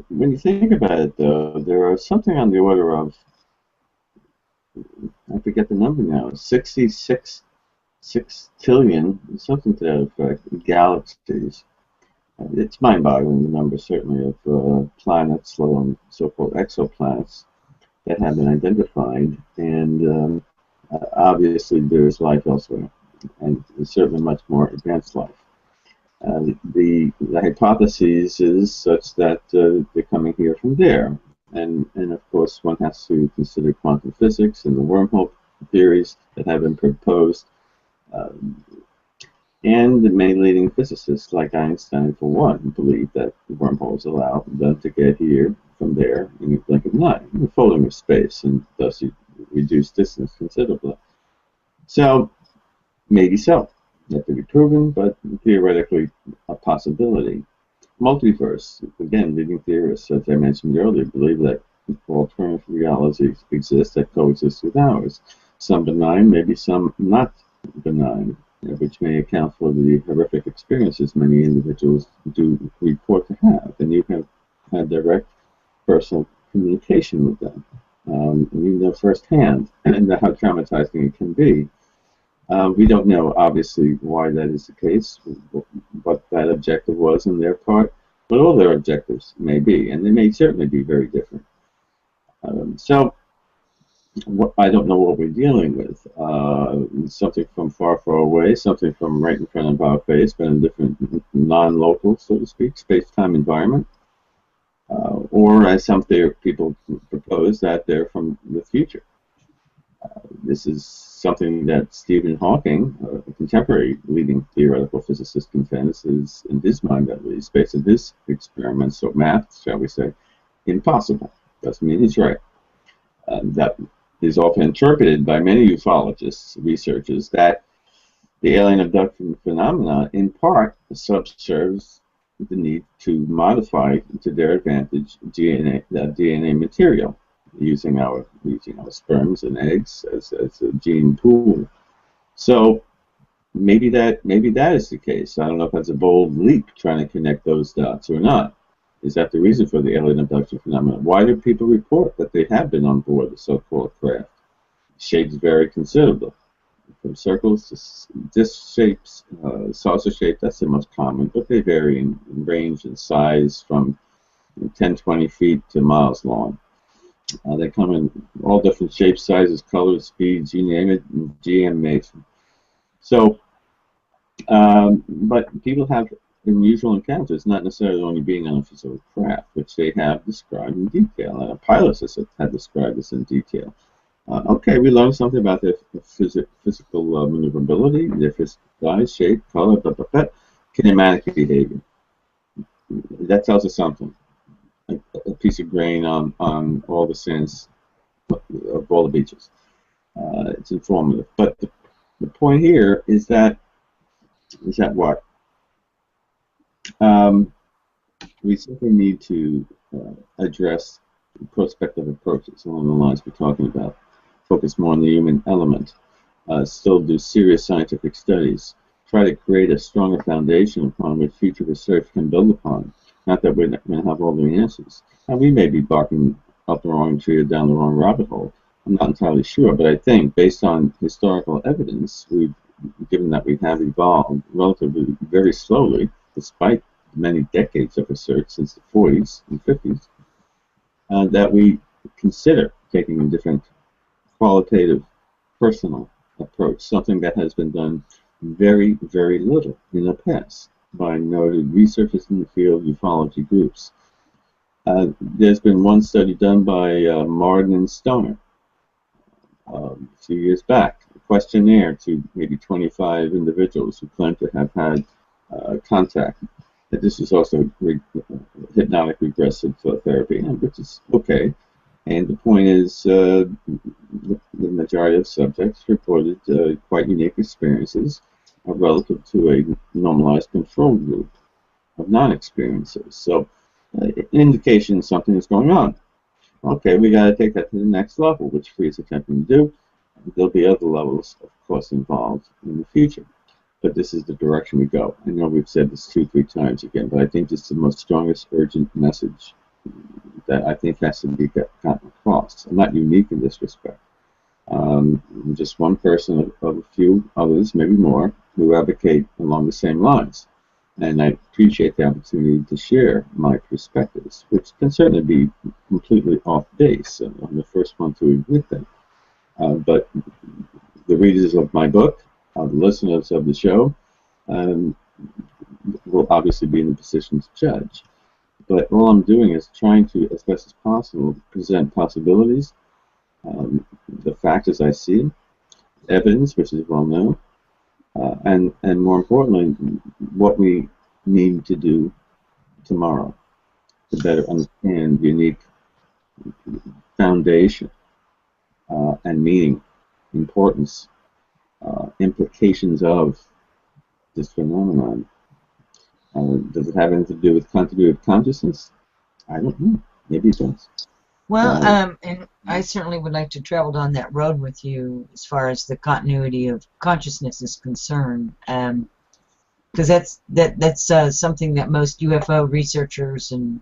when you think about it, though, there are something on the order of, I forget the number now, 66 6 trillion, something to that effect, galaxies. It's mind-boggling, the number, certainly, of planets, let alone so-called exoplanets, that have been identified. And obviously, there's life elsewhere, and certainly much more advanced life. The hypothesis is such that they're coming here from there. And of course, one has to consider quantum physics and the wormhole theories that have been proposed. Um, and many leading physicists, like Einstein, for one, believe that wormholes allow them to get here from there in a blink of an eye, in the folding of space, and thus you reduce distance considerably. So, maybe so. Yet to be proven, but theoretically a possibility. Multiverse, again, leading theorists, as I mentioned earlier, believe that alternative realities exist that coexist with ours. Some benign, maybe some not benign, which may account for the horrific experiences many individuals do report to have. And you have had direct personal communication with them. And you know firsthand and how traumatizing it can be. We don't know, obviously, why that is the case, what that objective was on their part, but all their objectives may be, and they may certainly be very different. So, I don't know what we're dealing with. Something from far, far away, something from right in front of our face, but in a different, non-local, so to speak, space-time environment. Or, as some people propose, that they're from the future. This is something that Stephen Hawking, a contemporary leading theoretical physicist, contends is, in his mind at least, based on his experiments, or math, shall we say, impossible. Doesn't mean he's right. That is often interpreted by many ufologists, researchers, that the alien abduction phenomena, in part, subserves the need to modify to their advantage DNA material, using our sperms and eggs as a gene pool. So maybe that is the case. I don't know if that's a bold leap trying to connect those dots or not. Is that the reason for the alien abduction phenomenon? Why do people report that they have been on board the so-called craft? Shapes vary considerably, from circles to disc shapes, saucer shape. That's the most common, but they vary in range and size from 10, 20 feet to miles long. They come in all different shapes, sizes, colors, speeds, you name it, and GM makes them. So, but people have unusual encounters, not necessarily only being on a physical craft, which they have described in detail. And pilots have described this in detail. Okay, we learned something about their physical maneuverability, their physical size, shape, color, kinematic behavior. That tells us something. A piece of grain on all the sands of all the beaches. It's informative. But the point here is that what? We simply need to address prospective approaches along the lines we're talking about. Focus more on the human element. Still do serious scientific studies. Try to create a stronger foundation upon which future research can build upon. Not that we're going to have all the answers. Now, we may be barking up the wrong tree or down the wrong rabbit hole. I'm not entirely sure, but I think based on historical evidence, given that we have evolved relatively very slowly, despite many decades of research since the 40s and 50s, that we consider taking a different qualitative, personal approach, something that has been done very, very little in the past by noted researchers in the field, ufology groups. There's been one study done by Martin and Stoner a few years back, a questionnaire to maybe 25 individuals who claim to have had contact. This is also hypnotic regressive therapy, which is okay. And the point is, the majority of subjects reported quite unique experiences relative to a normalized control group of non-experiencers. So, indication something is going on. Okay, we got to take that to the next level, which Free is attempting to do. There'll be other levels, of course, involved in the future. But this is the direction we go. I know we've said this 2-3 times again, but I think this is the most strongest urgent message that I think has to be gotten across. I'm not unique in this respect. I'm just one person of a few others, maybe more, who advocate along the same lines. And I appreciate the opportunity to share my perspectives, which can certainly be completely off base. I'm the first one to admit that. But the readers of my book, the listeners of the show, um, will obviously be in the position to judge. But all I'm doing is trying to, as best as possible, present possibilities, the facts as I see them, evidence, which is well known, and more importantly, what we need to do tomorrow to better understand the unique foundation and meaning, importance, implications of this phenomenon. Does it have anything to do with continuity of consciousness? I don't know. Maybe it does. Well, and I certainly would like to travel down that road with you as far as the continuity of consciousness is concerned, because that's something that most UFO researchers and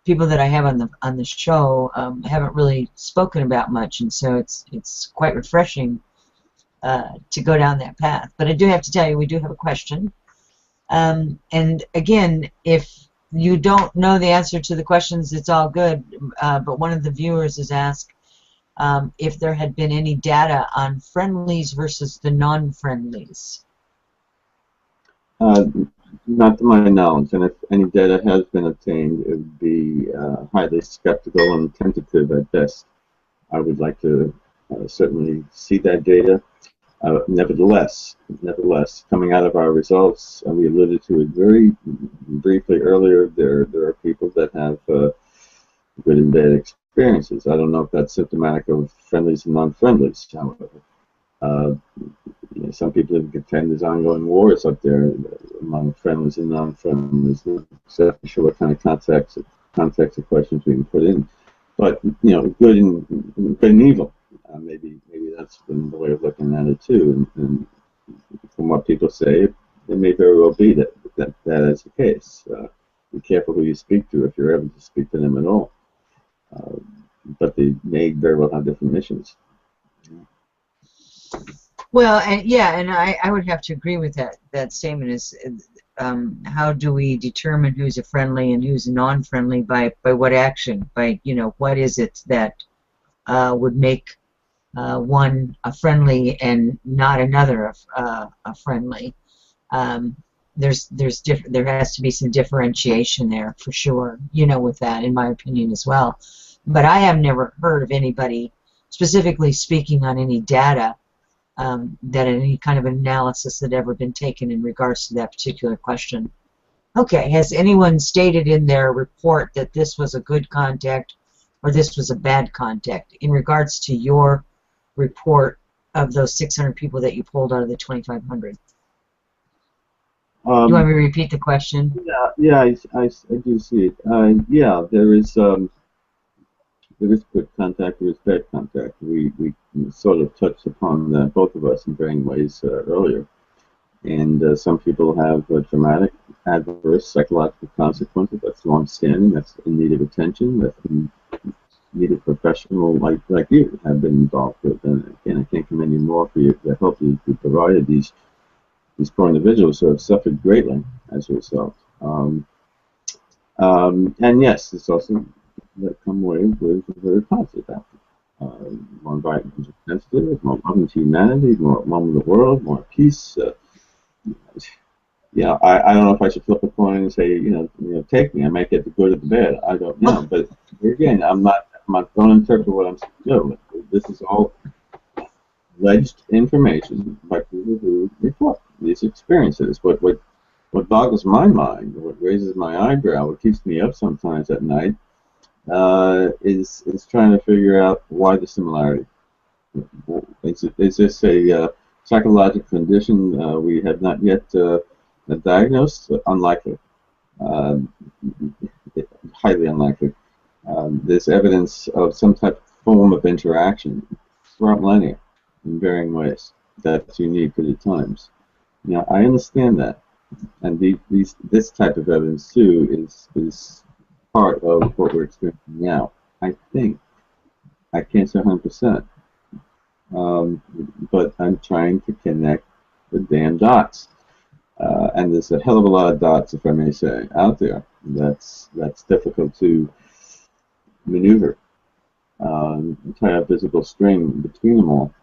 people that I have on the show haven't really spoken about much, and so it's quite refreshing to go down that path. But I do have to tell you, we do have a question, and again, if you don't know the answer to the questions, it's all good, but one of the viewers has asked if there had been any data on friendlies versus the non-friendlies. Not to my knowledge, and if any data has been obtained, it would be highly skeptical and tentative at best. I would like to certainly see that data. Nevertheless, coming out of our results, we alluded to it very briefly earlier, there are people that have good and bad experiences. I don't know if that's symptomatic of friendlies and non-friendlies, however. Some people even contend there's ongoing wars up there among friendlies and non-friendlies. I'm not exactly sure what kind of context of questions we can put in. But, good and evil. Maybe that's been the way of looking at it too, and from what people say, it may very well be that is the case. Be careful who you speak to if you're able to speak to them at all. But they may very well have different missions. Well, and yeah, and I would have to agree with that statement. Is how do we determine who's a friendly and who's a non-friendly? By what action? By what is it that would make one a friendly and not another a friendly? There has to be some differentiation there for sure. With that, in my opinion as well. But I have never heard of anybody specifically speaking on any data that any kind of analysis had ever been taken in regards to that particular question. Okay, has anyone stated in their report that this was a good contact or this was a bad contact in regards to your report of those 600 people that you pulled out of the 2,500? You want me to repeat the question? Yeah, I do see it. Yeah, there is good contact, there is bad contact. We sort of touched upon that, both of us, in varying ways earlier. And some people have dramatic, adverse psychological consequences. That's long-standing. That's in need of attention. That's in need of professional like you have been involved with. And again, I can't commend you more for the help you provided these poor individuals who have suffered greatly as a result. And yes, it's also that come away with a very positive outcome. More environmentally sensitive, more loving to humanity, more one with the world, more peace. I don't know if I should flip a coin and say, take me. I might get the good or the bad. I don't know. But again, I'm not going to interpret what I'm doing. This is all alleged information by people who report these experiences. What boggles my mind, what raises my eyebrow, what keeps me up sometimes at night, is trying to figure out why the similarity. Is this a psychological condition we have not yet diagnosed? Unlikely. Highly unlikely. There's evidence of some type of form of interaction throughout millennia in varying ways that's unique at the times. I understand that. And this type of evidence too is part of what we're experiencing now. I think. I can't say 100%, but I'm trying to connect the damn dots. And there's a hell of a lot of dots, if I may say, out there. That's difficult to maneuver, tie a visible string between them all.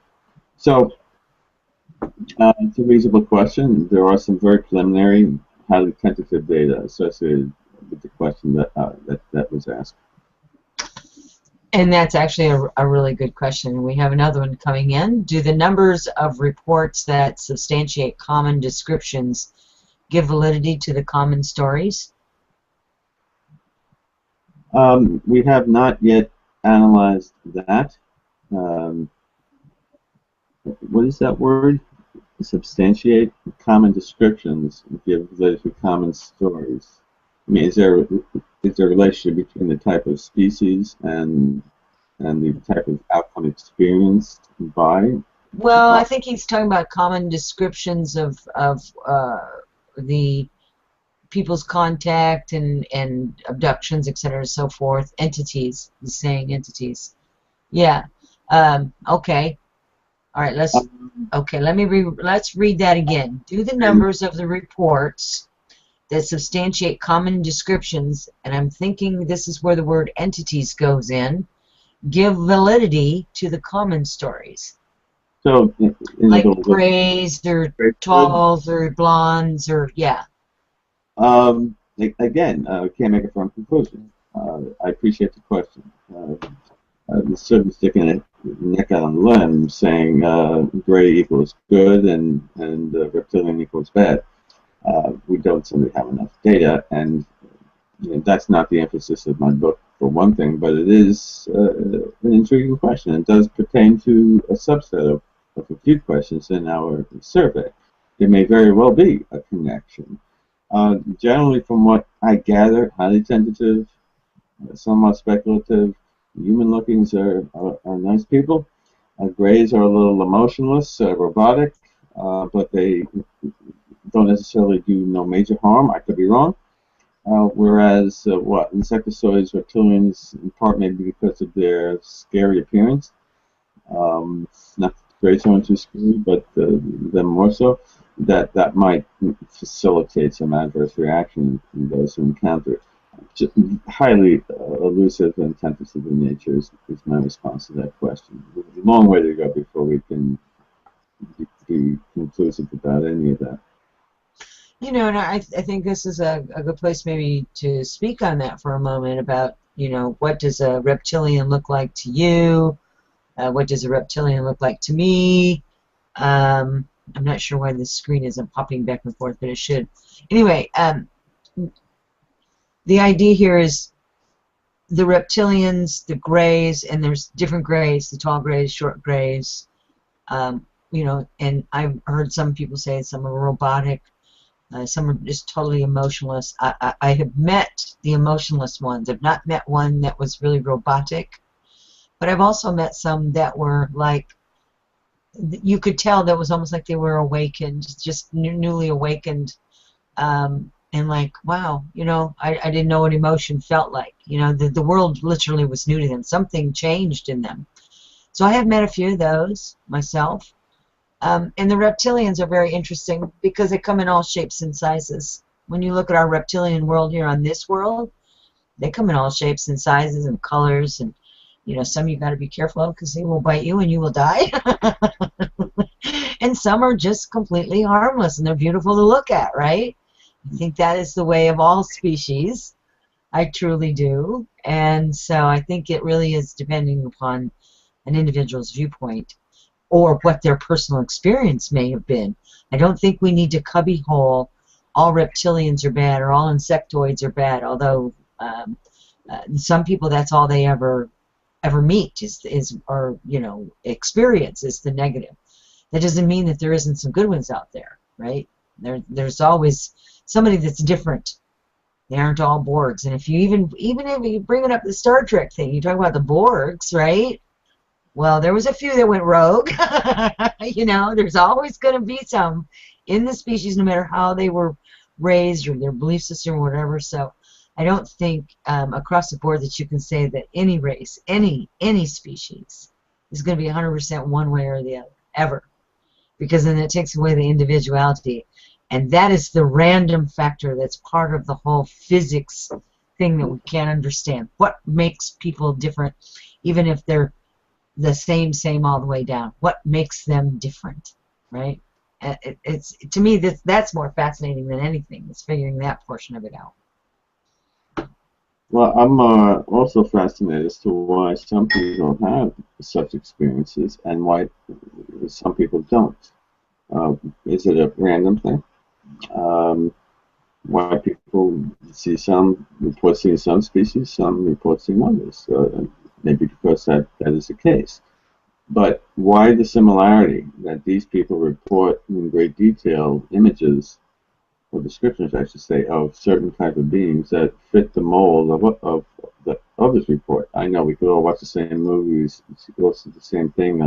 So it's a reasonable question. There are some very preliminary, highly tentative data associated with the question that was asked. And that's actually a really good question. We have another one coming in. Do the numbers of reports that substantiate common descriptions give validity to the common stories? We have not yet analyzed that. What is that word? Substantiate common descriptions give validity to common stories. I mean, is there a relationship between the type of species and the type of outcome experienced by? Well, I think he's talking about common descriptions of the people's contact and abductions, etc., and so forth. Entities. He's saying entities. Yeah. Okay. All right. Let's read that again. Do the numbers of the reports that substantiate common descriptions, and I'm thinking this is where the word entities goes in, give validity to the common stories. So, like grays or talls or blondes or yeah. Again, can't make a firm conclusion. I appreciate the question. There's certainly sticking a neck out on the limb saying gray equals good and reptilian equals bad. We don't simply have enough data, and that's not the emphasis of my book for one thing, but it is an intriguing question. It does pertain to a subset of a few questions in our survey. There may very well be a connection. Generally, from what I gather, highly tentative, somewhat speculative. Human-lookings are nice people. Grays are a little emotionless, robotic, but they don't necessarily do no major harm. I could be wrong. Whereas, insectoids, reptilians, in part maybe because of their scary appearance. Not grays aren't too scary, but them more so. That might facilitate some adverse reaction in those who encounter it. Just highly elusive and tentative in nature is my response to that question. There's a long way to go before we can be conclusive about any of that. And I think this is a good place maybe to speak on that for a moment about, what does a reptilian look like to you? What does a reptilian look like to me? I'm not sure why the screen isn't popping back and forth, but it should. Anyway, the idea here is the reptilians, the grays, and there's different grays, the tall grays, short grays, and I've heard some people say some are robotic, some are just totally emotionless. I have met the emotionless ones. I've not met one that was really robotic, but I've also met some that were like, you could tell that was almost like they were awakened, just newly awakened, and like, wow, I didn't know what emotion felt like. The world literally was new to them. Something changed in them. So I have met a few of those myself. And the reptilians are very interesting because they come in all shapes and sizes. When you look at our reptilian world here on this world, they come in all shapes and sizes and colors, and some you got to be careful of because they will bite you and you will die. And some are just completely harmless and they're beautiful to look at, right? I think that is the way of all species. I truly do. And so I think it really is depending upon an individual's viewpoint or what their personal experience may have been. I don't think we need to cubbyhole all reptilians are bad or all insectoids are bad, although some people that's all they ever meet or experience is the negative. That doesn't mean that there isn't some good ones out there, right? There's always somebody that's different. They aren't all Borgs. And if you even if you bring it up the Star Trek thing, you talk about the Borgs, right? Well, there was a few that went rogue. There's always going to be some in the species, no matter how they were raised or their belief system or whatever. So I don't think across the board that you can say that any race, any species, is going to be 100% one way or the other, ever. Because then it takes away the individuality. And that is the random factor that's part of the whole physics thing that we can't understand. What makes people different, even if they're the same all the way down? What makes them different, right? It's to me, that's more fascinating than anything, is figuring that portion of it out. Well, I'm also fascinated as to why some people have such experiences and why some people don't. Is it a random thing? Why people see some report seeing some species, some report seeing others? Maybe because that is the case. But why the similarity that these people report in great detail images, or descriptions, I should say, of certain type of beings that fit the mold of the others report? I know we could all watch the same movies, listen to the same thing,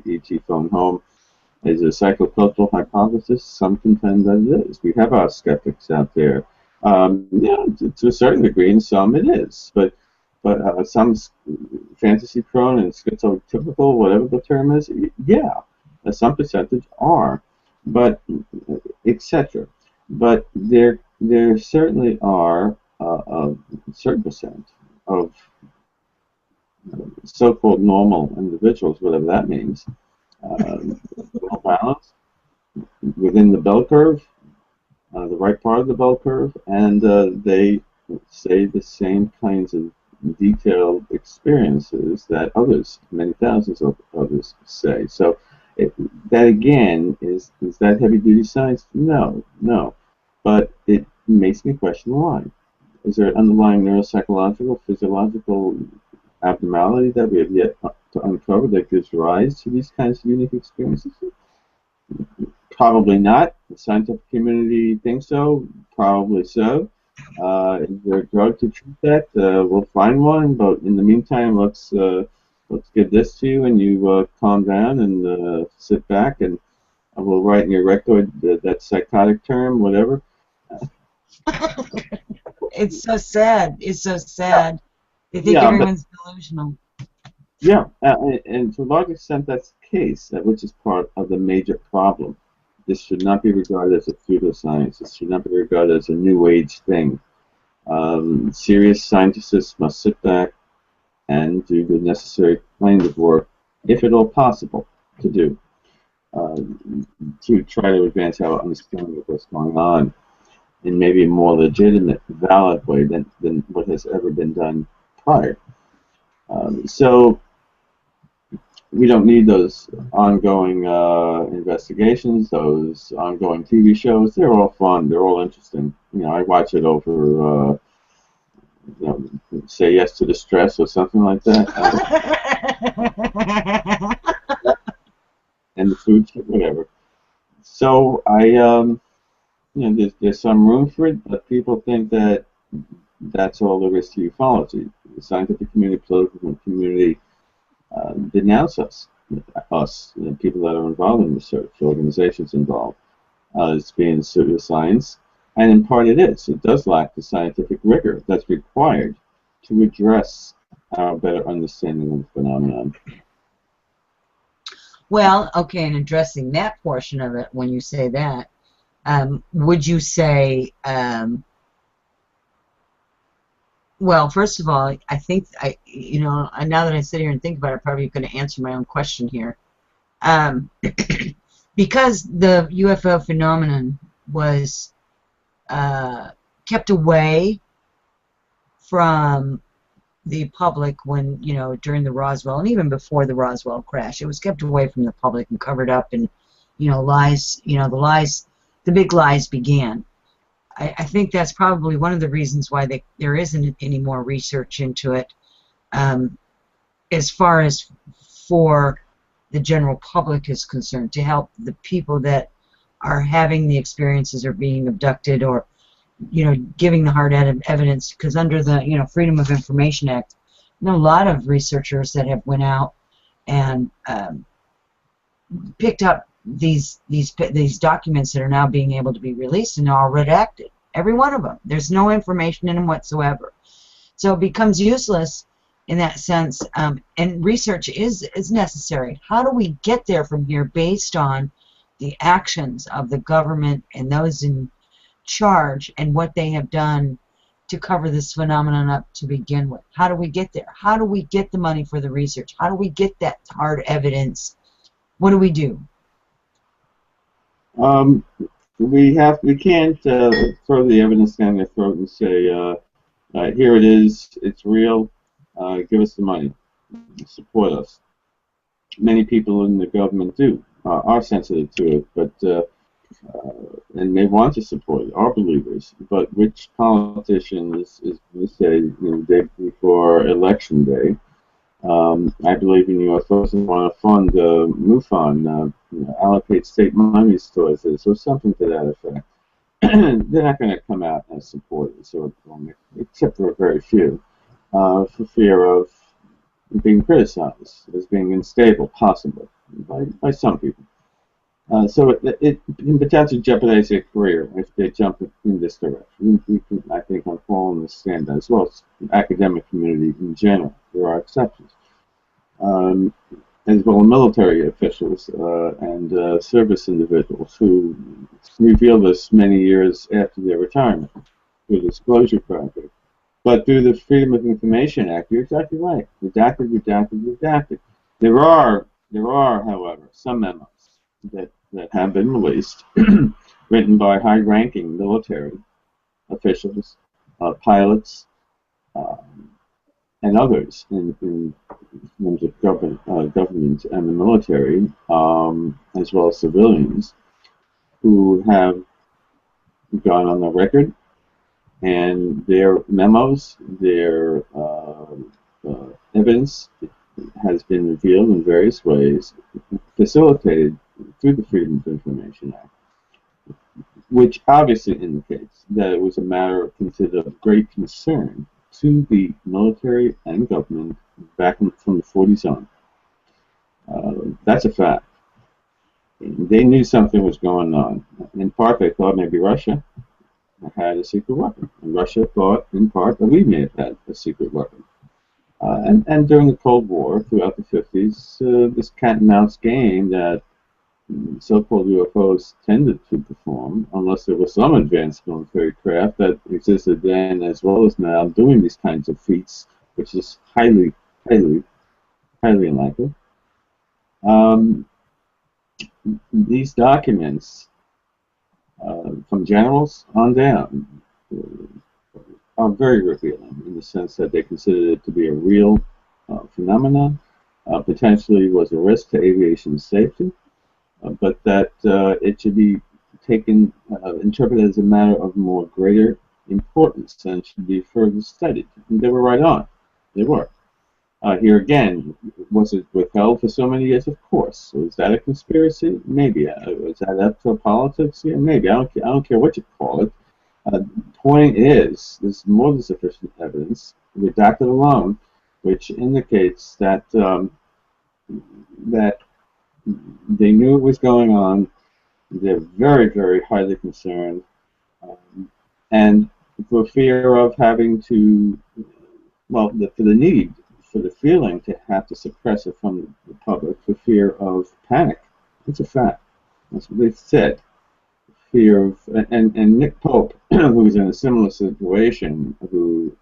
E.T. Phone Home. Is it a psychocultural hypothesis? Some contend that it is. We have our skeptics out there. Yeah, to a certain degree, and some it is. But some fantasy prone and schizotypical, whatever the term is, yeah, some percentage are, but etc. But there certainly are a certain percent of so-called normal individuals, whatever that means, well balanced within the bell curve, the right part of the bell curve, and they say the same kinds of detailed experiences that others, many thousands of others, say. So that again is that heavy-duty science? No, no, but it makes me question why. Is there an underlying neuropsychological, physiological abnormality that we have yet to uncover that gives rise to these kinds of unique experiences? Probably not. The scientific community thinks so. Probably so. Is there a drug to treat that? We'll find one, but in the meantime, let's give this to you, and you calm down and sit back, and we'll write in your record that psychotic term, whatever. It's so sad. It's so sad. They think everyone's delusional. Yeah, and to a large extent that's the case, which is part of the major problem. This should not be regarded as a pseudoscience. This should not be regarded as a new age thing. Serious scientists must sit back and do the necessary kind of work, if at all possible, to do, to try to advance our understanding of what's going on in maybe a more legitimate, valid way than what has ever been done prior. So we don't need those ongoing investigations, those ongoing TV shows. They're all fun. They're all interesting. You know, I watch it over, you know, Say Yes to the Stress or something like that. And the food, whatever. So you know, there's some room for it, but people think that that's all there is to ufology. The scientific community, political community denounce us, you know, people that are involved in research, organizations involved, as being pseudoscience, and in part it is. It does lack the scientific rigor that's required to address our better understanding of the phenomenon. Well, okay, and addressing that portion of it, when you say that, would you say, well, first of all, I think, you know, now that I sit here and think about it, I'm probably going to answer my own question here. Because the UFO phenomenon was kept away from the public when, you know, during the Roswell, and even before the Roswell crash, it was kept away from the public and covered up, and, you know, lies, you know, the big lies began. I think that's probably one of the reasons why there isn't any more research into it, as far as for the general public is concerned, to help the people that are having the experiences or being abducted, or, you know, giving the hard evidence. Because under the, you know, Freedom of Information Act, you know, a lot of researchers that have went out and picked up these documents that are now being able to be released and are redacted. Every one of them. There's no information in them whatsoever. So it becomes useless in that sense, and research is necessary. How do we get there from here based on the actions of the government and those in charge and what they have done to cover this phenomenon up to begin with? How do we get there? How do we get the money for the research? How do we get that hard evidence? What do we do? We can't throw the evidence down their throat and say, here it is, it's real, give us the money, support us. Many people in the government are sensitive to it, but and they want to support it, are believers. But which politician is say, the day before election day, I believe in UFOs and want to fund MUFON, allocate state monies towards this, or something to that effect. They're not going to come out as supporters, except for a very few, for fear of being criticized as being unstable, possibly, by some people. So it can potentially jeopardize their career if they jump in this direction. We can, I think, all understand that, as well as the academic community in general. There are exceptions. As well as military officials and service individuals who reveal this many years after their retirement through the Disclosure Project. But through the Freedom of Information Act, you're exactly right. Redacted, redacted, redacted. There are, however, some memos that have been released, written by high-ranking military officials, pilots, and others in terms of government and the military, as well as civilians, who have gone on the record, and their memos, their evidence has been revealed in various ways, facilitated through the Freedom of Information Act, which obviously indicates that it was a matter of considered great concern to the military and government back from the 40s on. That's a fact. They knew something was going on. In part, they thought maybe Russia had a secret weapon. And Russia thought, in part, that we may have had a secret weapon. And during the Cold War, throughout the 50s, this cat-and-mouse game that so-called UFOs tended to perform, unless there was some advanced military craft that existed then as well as now doing these kinds of feats, which is highly, highly, highly unlikely. These documents, from generals on down, are very revealing in the sense that they considered it to be a real phenomenon, potentially was a risk to aviation safety, but that it should be taken, interpreted as a matter of more greater importance and should be further studied. And they were right on. They were. Here again, was it withheld for so many years? Of course. Was that a conspiracy? Maybe. Was that up to politics? Yeah, maybe. I don't care what you call it. The point is, there's more than sufficient evidence, redacted alone, which indicates that that they knew it was going on. They're very, very highly concerned, and for fear of having to, well, for the need, for the feeling to have to suppress it from the public, for fear of panic. It's a fact. That's what they've said. Fear of, and Nick Pope, who was in a similar situation, who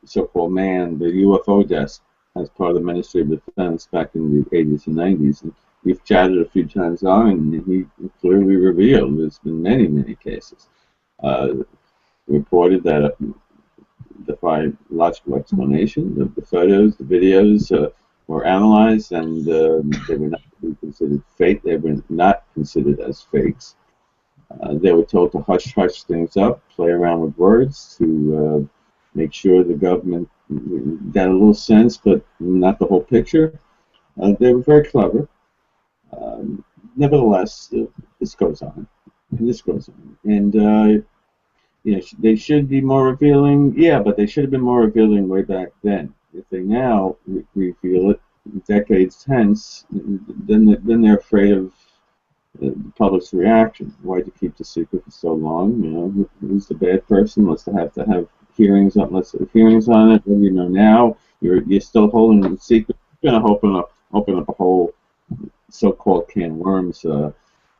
so-called manned the UFO desk as part of the Ministry of Defense back in the 80s and 90s. And we've chatted a few times on, and he clearly revealed there's been many, many cases. Reported that defy logical explanation. The photos, the videos were analyzed, and they were not considered fake. They were not considered as fakes. They were told to hush things up, play around with words to make sure the government got a little sense, but not the whole picture. They were very clever. Nevertheless, this goes on, and this goes on, and they should be more revealing. Yeah, but they should have been more revealing way back then. If they now reveal it decades hence, then they're afraid of the public's reaction. Why'd you keep the secret for so long? You know, who's the bad person? Let's have to have hearings on. Let's have hearings on it. What do you know now? You're still holding the secret. You're going to open up a whole so-called can of worms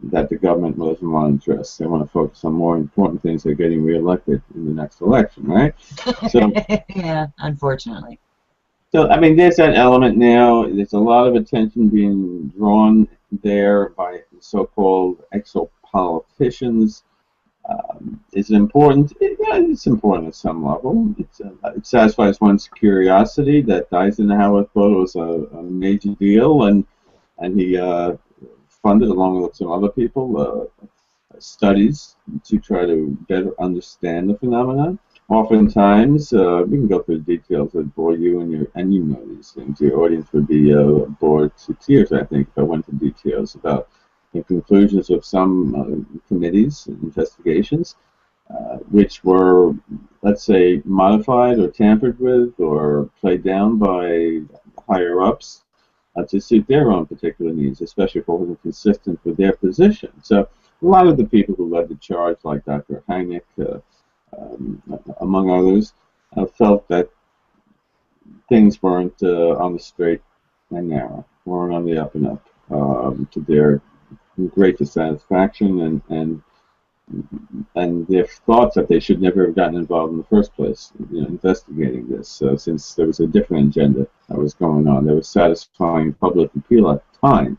that the government doesn't want to address. They want to focus on more important things. They're getting reelected in the next election, right? So, yeah, unfortunately. so I mean, there's that element now. There's a lot of attention being drawn there by so-called exopoliticians. Is it important? Yeah, it's important at some level. It satisfies one's curiosity that Eisenhower thought it was a major deal, and he funded, along with some other people, studies to try to better understand the phenomenon. Oftentimes, we can go through the details that bore you, and you know these things. Your audience would be bored to tears, I think, if I went into details about the conclusions of some committees and investigations, which were, let's say, modified or tampered with or played down by higher ups to suit their own particular needs, especially if it wasn't consistent with their position. So a lot of the people who led the charge, like Dr. Hynek, among others, felt that things weren't on the straight and narrow, weren't on the up and up, to their great dissatisfaction and their thoughts that they should never have gotten involved in the first place, investigating this, since there was a different agenda that was going on. They were satisfying public appeal at the time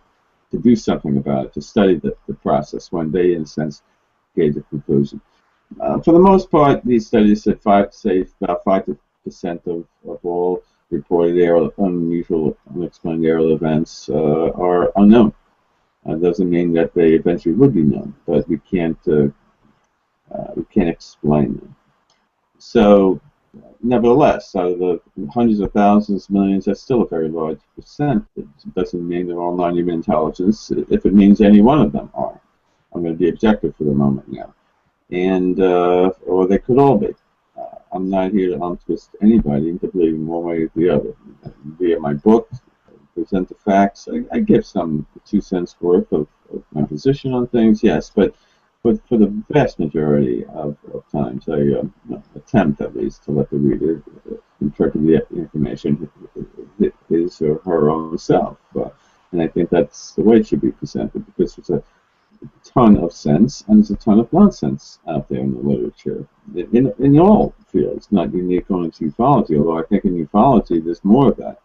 to do something about it, to study the process when they, in a sense, gave the conclusion. For the most part, these studies said about 5% of all reported unusual, unexplained aerial events are unknown. Doesn't mean that they eventually would be known, but we can't explain them. So, nevertheless, out of the hundreds of thousands, millions, that's still a very large percentage. It doesn't mean they're all non-human intelligence. If it means any one of them are, I'm going to be objective for the moment now, and or they could all be. I'm not here to untwist anybody into believing one way or the other. Via my book, present the facts. I give some 2 cents worth of my position on things, yes, but for the vast majority of times, I attempt at least to let the reader interpret the information his or her own self. And I think that's the way it should be presented, because there's a ton of sense and there's a ton of nonsense out there in the literature, in all fields, not unique only to ufology, although I think in ufology there's more of that.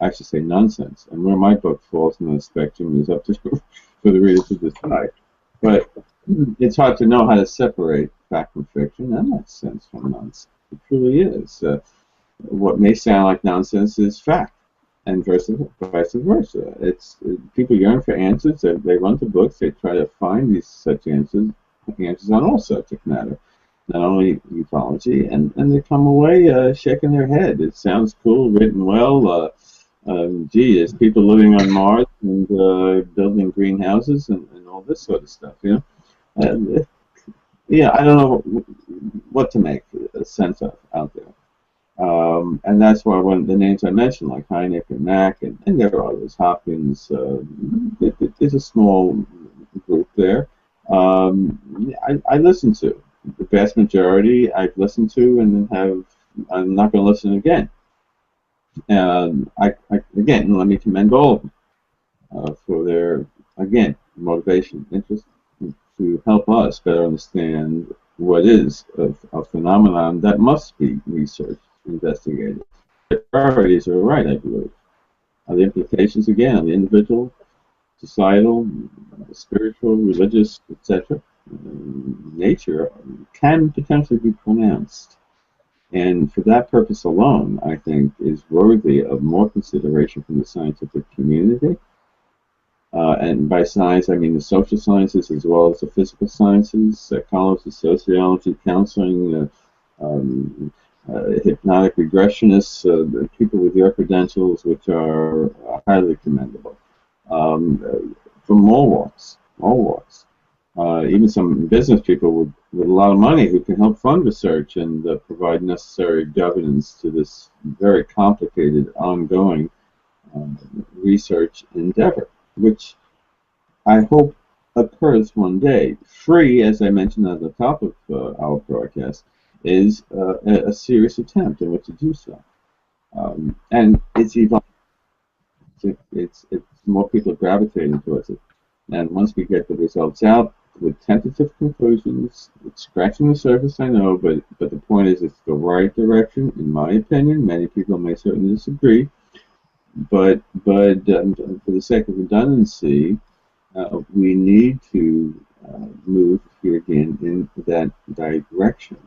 I should say nonsense. And where my book falls in the spectrum is up to for the reader to decide. But it's hard to know how to separate fact from fiction, and that's sense from nonsense. It truly is. What may sound like nonsense is fact, and vice versa. It's people yearn for answers. They run to books. They try to find these such answers on all subject matter, not only ufology, and they come away shaking their head. It sounds cool, written well. Gee, there's people living on Mars and building greenhouses and all this sort of stuff. Yeah, I don't know what to make sense of out there. And that's why when the names I mentioned, like Hynek and Mack, and there are others, Hopkins, there's a small group there. I listen to. The vast majority I've listened to and I'm not going to listen again. And again, let me commend all of them for their, again, motivation, interest, to help us better understand what is a phenomenon that must be researched, investigated. The priorities are right, I believe. The implications, again, on the individual, societal, spiritual, religious, etc., nature can potentially be pronounced. And for that purpose alone, I think, is worthy of more consideration from the scientific community. And by science, I mean the social sciences as well as the physical sciences, psychology, sociology, counseling, hypnotic regressionists, people with their credentials, which are highly commendable, from all walks, even some business people with a lot of money who can help fund research and provide necessary governance to this very complicated, ongoing research endeavor, which I hope occurs one day. Free, as I mentioned at the top of our broadcast, is a serious attempt in which to do so. And it's evolving. It's more people are gravitating towards it. And once we get the results out with tentative conclusions, it's scratching the surface, I know, but the point is it's the right direction, in my opinion. Many people may certainly disagree, but for the sake of redundancy, we need to move here again in that direction.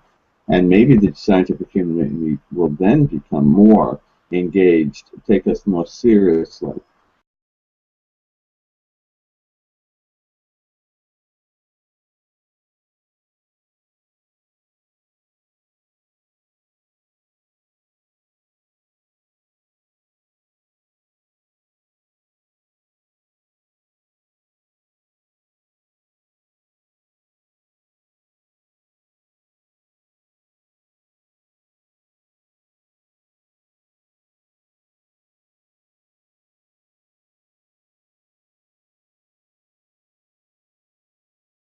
And maybe the scientific community will then become more engaged, take us more seriously,